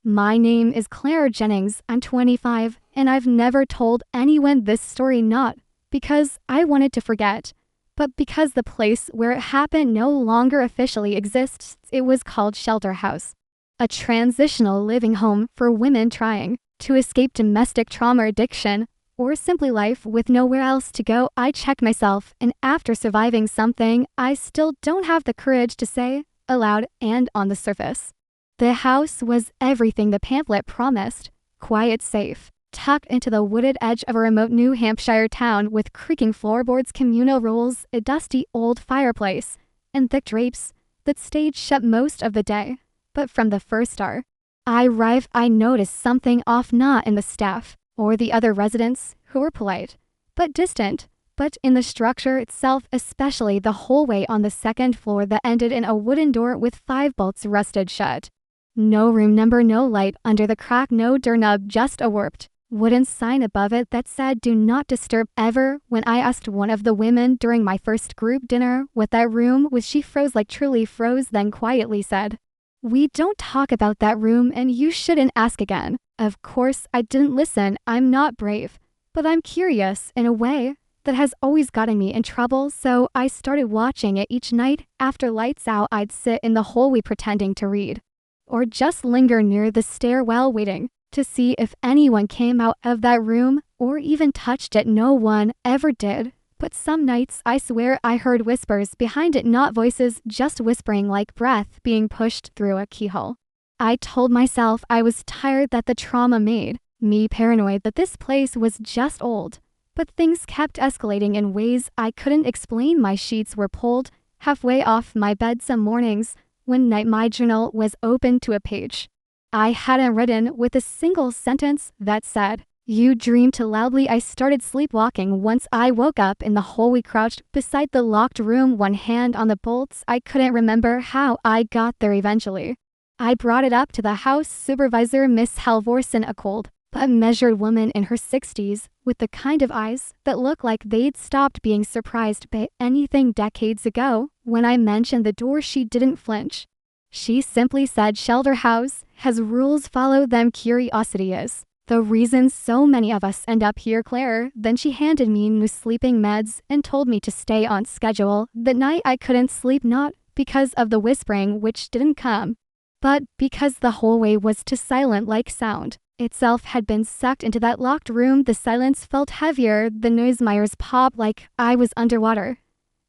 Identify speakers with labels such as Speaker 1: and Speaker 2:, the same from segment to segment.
Speaker 1: My name is Clara Jennings. I'm 25, and I've never told anyone this story, not because I wanted to forget, but because the place where it happened no longer officially exists. It was called Shelter House, a transitional living home for women trying to escape domestic trauma, addiction, or simply life with nowhere else to go. I checked myself, and after surviving something I still don't have the courage to say aloud and on the surface, the house was everything the pamphlet promised: quiet, safe, tucked into the wooded edge of a remote New Hampshire town with creaking floorboards, communal rules, a dusty old fireplace, and thick drapes that stayed shut most of the day. But from the first hour I arrived, I noticed something off, not in the staff or the other residents who were polite but distant, but in the structure itself, especially the hallway on the second floor that ended in a wooden door with 5 bolts rusted shut. No room number, no light under the crack, no doorknob, just a warped wooden sign above it that said "Do not disturb ever." When I asked one of the women during my first group dinner what that room was, she froze, like truly froze, then quietly said, "We don't talk about that room and you shouldn't ask again." Of course, I didn't listen. I'm not brave, but I'm curious in a way that has always gotten me in trouble, so I started watching it each night. After lights out, I'd sit in the hallway pretending to read, or just linger near the stairwell waiting to see if anyone came out of that room or even touched it. No one ever did, but some nights I swear I heard whispers behind it, not voices, just whispering like breath being pushed through a keyhole. I told myself I was tired, that the trauma made me paranoid, that this place was just old. But things kept escalating in ways I couldn't explain. My sheets were pulled halfway off my bed some mornings. One night my journal was open to a page I hadn't written, with a single sentence that said, "You dream too loudly." I started sleepwalking. Once I woke up in the hallway, crouched beside the locked room, one hand on the bolts. I couldn't remember how I got there. Eventually I brought it up to the house supervisor, Miss Halvorsen, a cold but measured woman in her 60s, with the kind of eyes that look like they'd stopped being surprised by anything decades ago. When I mentioned the door, she didn't flinch. She simply said, "Shelter House has rules, follow them. Curiosity is the reason so many of us end up here, Claire." Then she handed me new sleeping meds and told me to stay on schedule. That night I couldn't sleep, not because of the whispering, which didn't come, but because the hallway was too silent, like sound itself had been sucked into that locked room. The silence felt heavier, the noisemakers popped like I was underwater.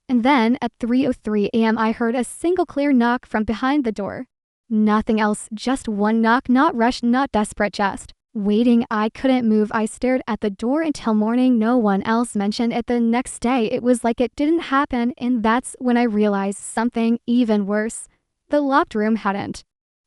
Speaker 1: And then at 3:03 a.m. I heard a single clear knock from behind the door. Nothing else, just one knock, not rushed, not desperate, just waiting. I couldn't move. I stared at the door until morning. No one else mentioned it the next day. It was like it didn't happen, and that's when I realized something even worse. The locked room hadn't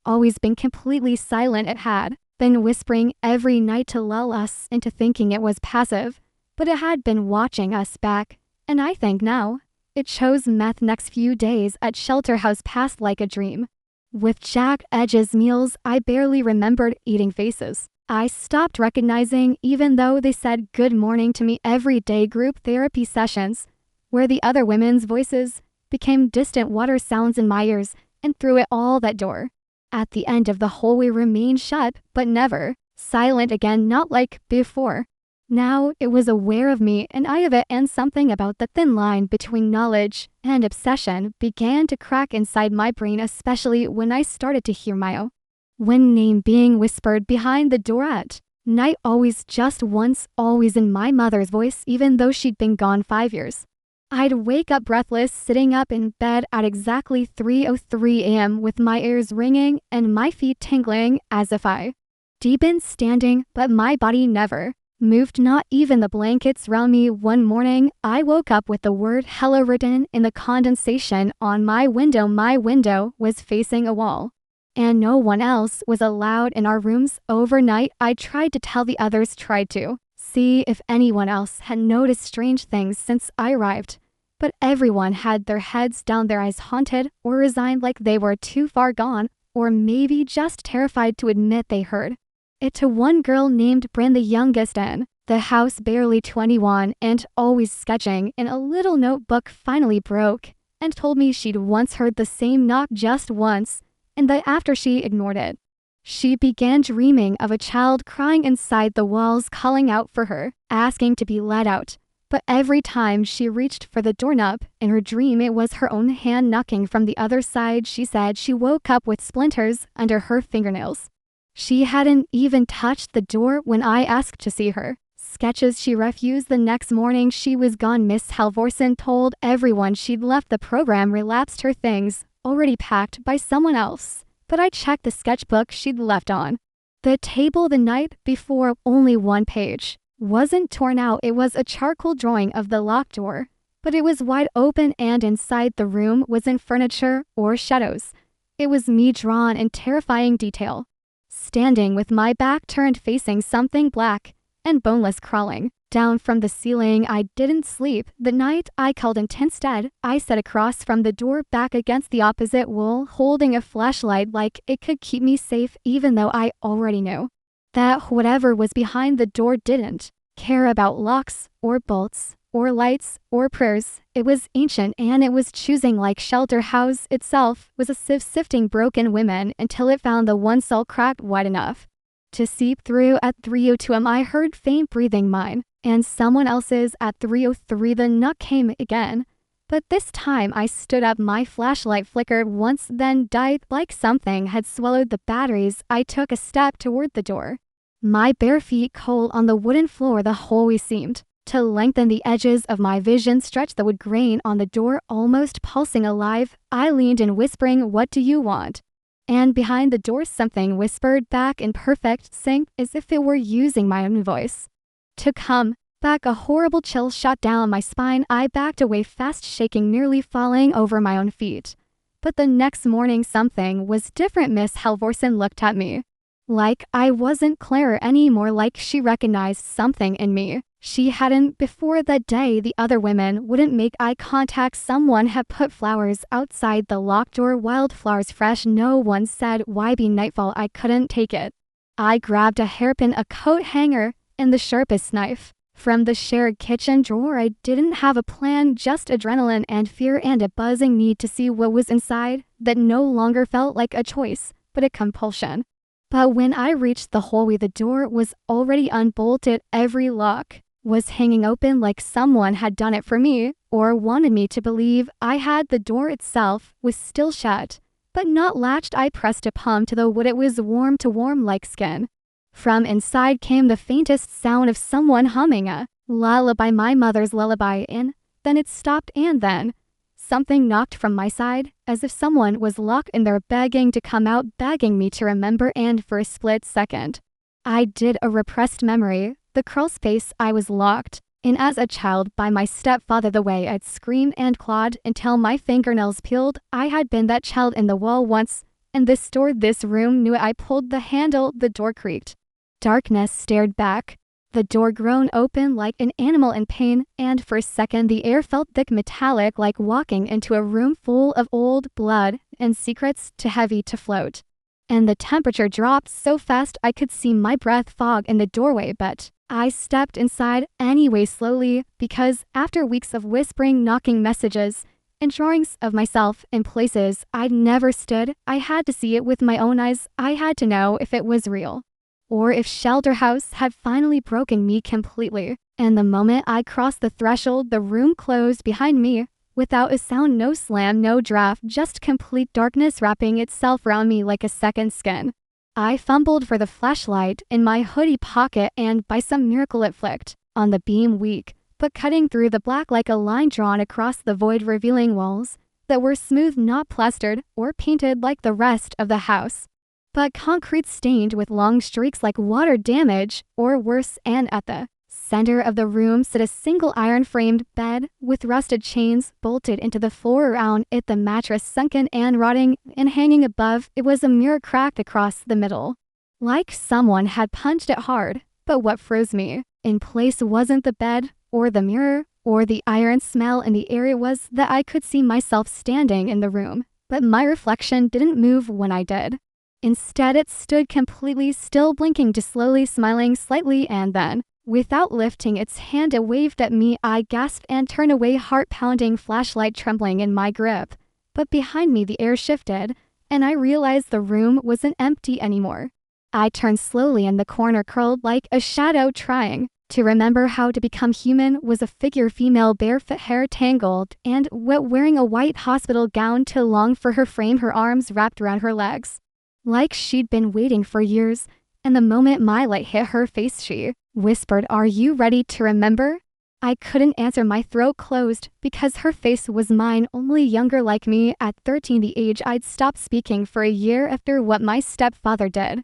Speaker 1: always been completely silent. It had been whispering every night to lull us into thinking it was passive, but it had been watching us back. And I think now it chose meth. Next few days at Shelter House passed like a dream. With jagged edges, meals I barely remembered, eating faces I stopped recognizing, even though they said good morning to me every day. Group therapy sessions where the other women's voices became distant water sounds in my ears, and through it all that door at the end of the hallway remained shut, but never silent again, not like before. Now it was aware of me and I of it, and something about the thin line between knowledge and obsession began to crack inside my brain, especially when I started to hear my own name being whispered behind the door at night, always, just once, always in my mother's voice, even though she'd been gone 5 years. I'd wake up breathless, sitting up in bed at exactly 3:03 a.m. with my ears ringing and my feet tingling as if I'd been standing, but my body never moved, not even the blankets around me. One morning, I woke up with the word "hello" written in the condensation on my window. My window was facing a wall, and no one else was allowed in our rooms overnight. I tried to tell the others, tried to see if anyone else had noticed strange things since I arrived, but everyone had their heads down, their eyes haunted or resigned, like they were too far gone, or maybe just terrified to admit they heard it. To one girl named Bryn, the youngest in the house, barely 21 and always sketching in a little notebook, finally broke and told me she'd once heard the same knock just once, and that after she ignored it, She began dreaming of a child crying inside the walls, calling out for her, asking to be let out. But every time she reached for the doorknob, in her dream it was her own hand knocking from the other side. She said she woke up with splinters under her fingernails. She hadn't even touched the door when I asked to see her. Sketches she refused. The next morning she was gone. Miss Halvorsen told everyone she'd left the program, relapsed her things, already packed by someone else. But I checked the sketchbook she'd left on the table the night before. Only one page wasn't torn out. It was a charcoal drawing of the locked door, but it was wide open, and inside the room wasn't furniture or shadows. It was me drawn in terrifying detail, standing with my back turned, facing something black and boneless crawling down from the ceiling. I didn't sleep the night I called in. Instead, I sat across from the door, back against the opposite wall, holding a flashlight like it could keep me safe, even though I already knew that whatever was behind the door didn't care about locks or bolts or lights or prayers. It was ancient, and it was choosing, like shelter house itself was a sieve sifting broken women until it found the one cell cracked wide enough to seep through. At 3:02 am, I heard faint breathing, mine and someone else's. At 3:03 the knock came again, but this time I stood up. My flashlight flickered once, then died like something had swallowed the batteries. I took a step toward the door, my bare feet cold on the wooden floor. The hallway seemed to lengthen. The edges of my vision stretched, the wood grain on the door almost pulsing alive. I leaned in, whispering, "What do you want?" And behind the door something whispered back in perfect sync, as if it were using my own voice to come back. A horrible chill shot down my spine. I backed away fast, shaking, nearly falling over my own feet. But the next morning something was different. Miss Halvorsen looked at me like I wasn't Clara anymore, like she recognized something in me she hadn't before that day. The other women wouldn't make eye contact. Someone had put flowers outside the locked door, wildflowers, fresh. No one said why. Be nightfall. I couldn't take it. I grabbed a hairpin, a coat hanger, and the sharpest knife from the shared kitchen drawer. I didn't have a plan, just adrenaline and fear and a buzzing need to see what was inside that no longer felt like a choice, but a compulsion. But when I reached the hallway, the door was already unbolted. Every lock was hanging open, like someone had done it for me or wanted me to believe I had. The door itself was still shut, but not latched. I pressed a palm to the wood. It was warm to warm like skin. From inside came the faintest sound of someone humming a lullaby, my mother's lullaby, and then it stopped. And then something knocked from my side, as if someone was locked in there, begging to come out, begging me to remember. And for a split second, I did. A repressed memory, the crawl space I was locked in as a child by my stepfather, the way I'd screamed and clawed until my fingernails peeled. I had been that child in the wall once, and this door, this room knew it. I pulled the handle, the door creaked. Darkness stared back. The door groaned open like an animal in pain, and for a second the air felt thick, metallic, like walking into a room full of old blood and secrets, too heavy to float. And the temperature dropped so fast I could see my breath fog in the doorway, but I stepped inside anyway, slowly, because after weeks of whispering, knocking, messages, and drawings of myself in places I'd never stood, I had to see it with my own eyes. I had to know if it was real, or if Shelter House had finally broken me completely. And the moment I crossed the threshold, the room closed behind me without a sound. No slam, no draft, just complete darkness wrapping itself around me like a second skin. I fumbled for the flashlight in my hoodie pocket, and by some miracle it flicked on the beam, weak, but cutting through the black like a line drawn across the void, revealing walls that were smooth, not plastered or painted like the rest of the house, but concrete stained with long streaks like water damage or worse. And at the center of the room stood a single iron-framed bed with rusted chains bolted into the floor around it, the mattress sunken and rotting, and hanging above it was a mirror cracked across the middle, like someone had punched it hard. But what froze me in place wasn't the bed or the mirror or the iron smell in the air. It was that I could see myself standing in the room, but my reflection didn't move when I did. Instead, it stood completely still, blinking, just slowly, smiling slightly, and then, without lifting its hand, it waved at me. I gasped and turned away, heart pounding, flashlight trembling in my grip. But behind me the air shifted, and I realized the room wasn't empty anymore. I turned slowly and the corner curled like a shadow trying to remember how to become human was a figure, female, barefoot, hair tangled and wet, wearing a white hospital gown too long for her frame, her arms wrapped around her legs. Like she'd been waiting for years, and the moment my light hit her face she whispered, "Are you ready to remember?" I couldn't answer, my throat closed, because her face was mine, only younger, like me at 13, the age I'd stopped speaking for a year after what my stepfather did.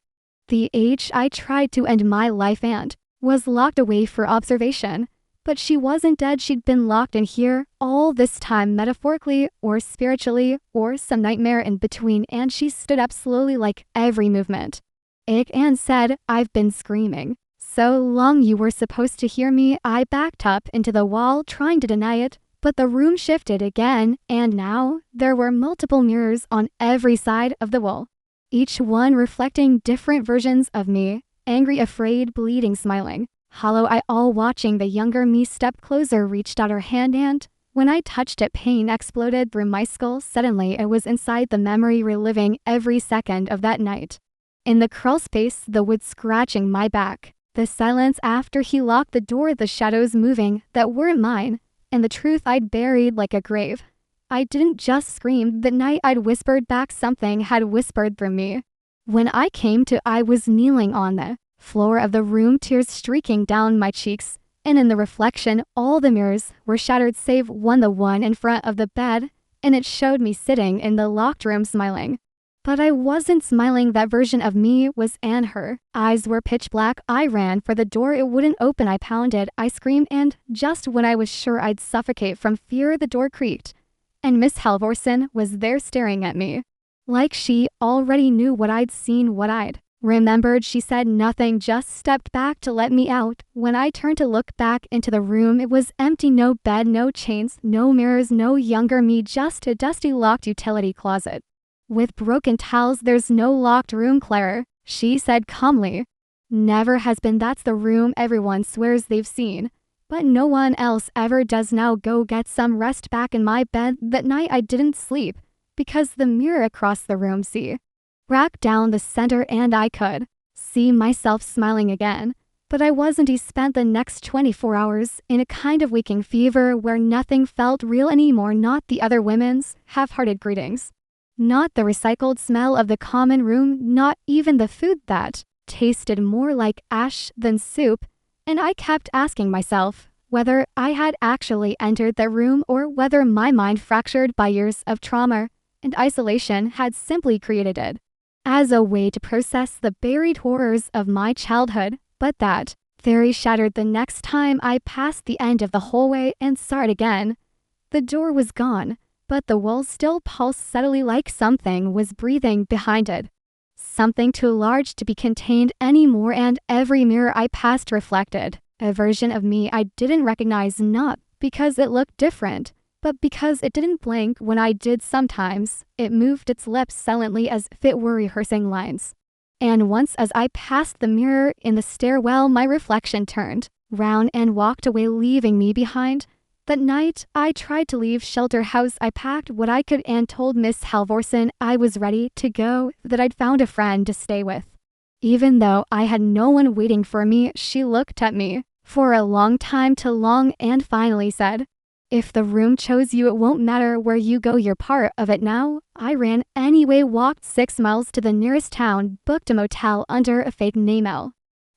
Speaker 1: The age I tried to end my life and was locked away for observation. But she wasn't dead, she'd been locked in here all this time, metaphorically or spiritually or some nightmare in between, and she stood up slowly, like every movement and said, "I've been screaming so long you were supposed to hear me." I backed up into the wall, trying to deny it, but the room shifted again, and now there were multiple mirrors on every side of the wall, each one reflecting different versions of me, angry, afraid, bleeding, smiling, hollow, I all watching the younger me step closer, reached out her hand, and when I touched it, pain exploded through my skull. Suddenly, I was inside the memory, reliving every second of that night. In the crawl space, the wood scratching my back, the silence after he locked the door, the shadows moving that weren't mine, and the truth I'd buried like a grave. I didn't just scream that night, I'd whispered back, something had whispered through me. When I came to, I was kneeling on the floor of the room, tears streaking down my cheeks, and in the reflection, all the mirrors were shattered save one, the one in front of the bed, and it showed me sitting in the locked room smiling. But I wasn't smiling, that version of me was Anne. Her eyes were pitch black. I ran for the door, it wouldn't open. I pounded, I screamed, and just when I was sure I'd suffocate from fear, the door creaked, and Miss Halvorsen was there staring at me. Like she already knew what I'd seen, what I'd remembered. She said nothing, just stepped back to let me out. When I turned to look back into the room, it was empty. No bed, no chains, no mirrors, no younger me, just a dusty locked utility closet with broken towels. "There's no locked room, Clara," she said calmly. "Never has been. That's the room everyone swears they've seen, but no one else ever does. Now go get some rest." Back in my bed that night, I didn't sleep because the mirror across the room racked down the center, and I could see myself smiling again. But I wasn't. He spent the next 24 hours in a kind of waking fever where nothing felt real anymore, not the other women's half-hearted greetings, not the recycled smell of the common room, not even the food that tasted more like ash than soup. And I kept asking myself whether I had actually entered the room or whether my mind, fractured by years of trauma and isolation, had simply created it as a way to process the buried horrors of my childhood. But that theory shattered the next time I passed the end of the hallway and saw it again. The door was gone, but the walls still pulsed steadily, like something was breathing behind it. Something too large to be contained anymore, and every mirror I passed reflected a version of me I didn't recognize, not because it looked different, but because it didn't blink when I did. Sometimes it moved its lips silently as if it were rehearsing lines. And once, as I passed the mirror in the stairwell, my reflection turned round and walked away, leaving me behind. That night, I tried to leave Shelter House. I packed what I could and told Miss Halvorsen I was ready to go, that I'd found a friend to stay with. Even though I had no one waiting for me, she looked at me for a long time, too long, and finally said, "If the room chose you, it won't matter where you go, you're part of it now." I ran anyway, walked 6 miles to the nearest town, booked a motel under a fake name,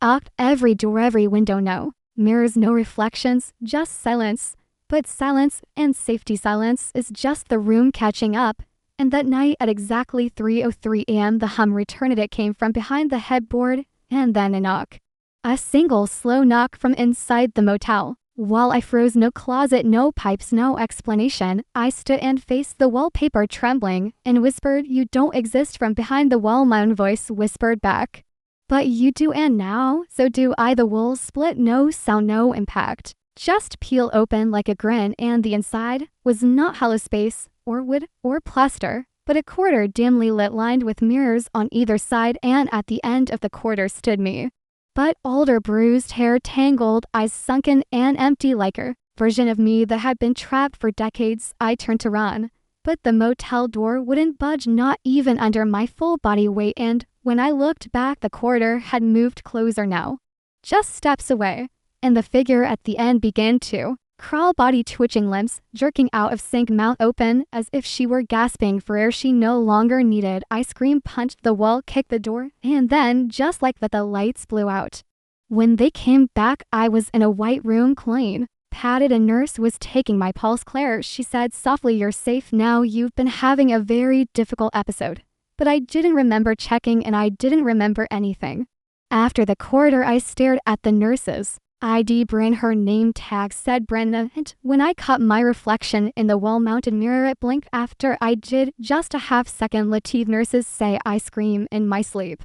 Speaker 1: locked every door, every window, no mirrors, no reflections, just silence. But silence and safety, silence is just the room catching up. And that night at exactly 3:03 a.m. the hum returned. It came from behind the headboard, and then a knock. A single slow knock from inside the motel. While I froze, no closet, no pipes, no explanation, I stood and faced the wallpaper, trembling, and whispered, "You don't exist." From behind the wall, my own voice whispered back, "But you do, and now, so do I." The walls split, no sound, no impact. Just peel open like a grin, and the inside was not hollow space, or wood, or plaster, but a corridor dimly lit, lined with mirrors on either side, and at the end of the corridor stood me. But older, bruised, hair tangled, eyes sunken and empty, like a version of me that had been trapped for decades. I turned to run, but the motel door wouldn't budge, not even under my full body weight, and When I looked back, the corridor had moved closer now, just steps away, and the figure at the end began to crawl, body twitching, limbs jerking out of sync, mouth open as if she were gasping for air she no longer needed. I screamed, punched the wall, kicked the door, and then, just like that, the lights blew out. When they came back, I was in a white room, clean, padded. A nurse was taking my pulse. Claire, she said softly, you're safe now. You've been having a very difficult episode. But I didn't remember checking, and I didn't remember anything. After the corridor, I stared at the nurse's ID. Brain, her name tag said Brenda, and when I caught my reflection in the wall-mounted mirror, it blinked. After I did just a half-second, Latif. Nurses say I scream in my sleep,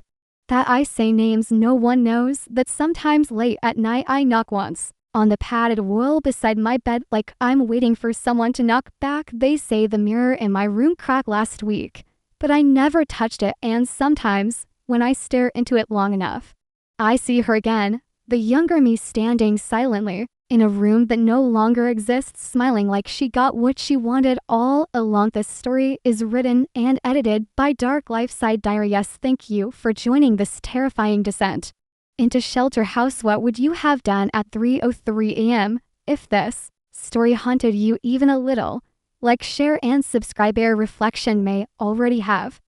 Speaker 1: that I say names no one knows, that sometimes late at night I knock once on the padded wall beside my bed like I'm waiting for someone to knock back. They say the mirror in my room cracked last week, but I never touched it, and sometimes, when I stare into it long enough, I see her again, the younger me, standing silently in a room that no longer exists, smiling like she got what she wanted all along. This story is written and edited by Dark Life Side Diaries. Yes, thank you for joining this terrifying descent into Shelter House. What would you have done at 3:03 a.m. if this story haunted you even a little? Like, share, and subscribe. Your reflection may already have